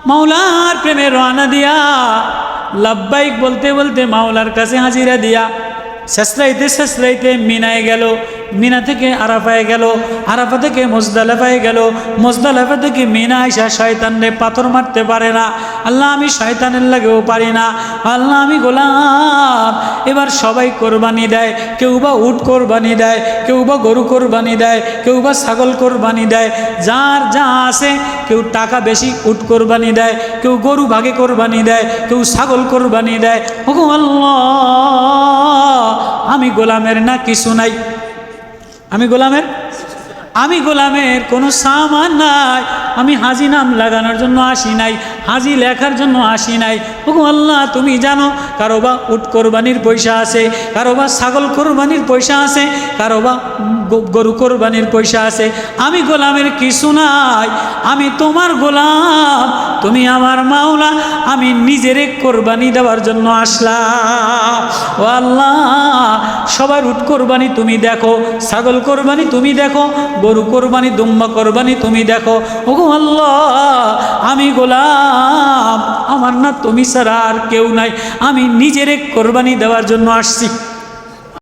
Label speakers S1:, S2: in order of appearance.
S1: মাওলার প্রেমে রওনা দিয়া লাব্বাইক বলতে বলতে মাওলার কাছে হাজিরা দিয়া শেষরাইতে মিনায় গেল, মিনা থেকে আরাফায় গেল, আরাফা থেকে মুজদালিফায় গেল, মুজদালিফা থেকে মিনা আইসা শয়তানরে পাথর মারতে পারে না। আল্লাহ আমি শয়তানের লাগেও পারি না, আল্লাহ আমি গোলাম। এবার সবাই কোরবানি দেয়, কেউ বা উট কোরবানি দেয়, কেউ বা গরু কোরবানি দেয়, কেউ বা ছাগল কোরবানি দেয়, যার যা আছে। কেউ টাকা বেশি উট কোরবানি দেয়, কেউ গরু ভাগে কোরবানি দেয়, কেউ ছাগল কোরবানি দেয়। ওগো আল্লাহ, আমি গোলামের না কিছু নাই, আমি গোলামের কোনো সামান নাই। আমি হাজি নাম লাগানোর জন্য আসি নাই, হাজি লেখার জন্য আসি নাই। ওগো আল্লাহ, তুমি জানো কারো বা উট কোরবানির পয়সা আছে, কারো বা ছাগল কোরবানির পয়সা আছে, কারো বা গরু কোরবানির পয়সা আছে। আমি গোলামের কিছু নাই, আমি তোমার গোলাম, তুমি আমার মাওলা। আমি নিজেরে কোরবানি দেওয়ার জন্য আসলাম। ও আল্লাহ, সবার উট কোরবানি তুমি দেখো, ছাগল কোরবানি তুমি দেখো, গরু কোরবানি দুম্বা কোরবানি তুমি দেখো। ওগো আল্লাহ, আমি গোলাম, আমার না তুমি ছাড়া আর কেউ নাই। আমি নিজেরে কোরবানি দেওয়ার জন্য আসছি।